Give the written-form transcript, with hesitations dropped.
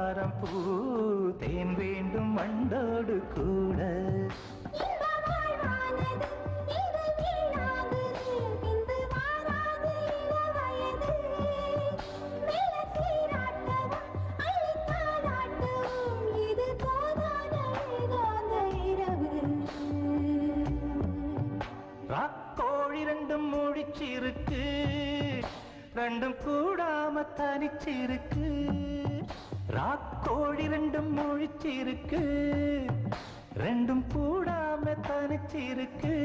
தாழவாரம் பூ தேன் வேண்டும் வண்டோடு கூட. ராக்கோழி ரெண்டும் முழிச்சிருக்கு, ரெண்டும் கூடாம தனிச்சிருக்கு. ராக்கோழி ரெண்டும் முழிச்சிருக்கு, ரெண்டும் கூடாம தனிச்சிருக்கு.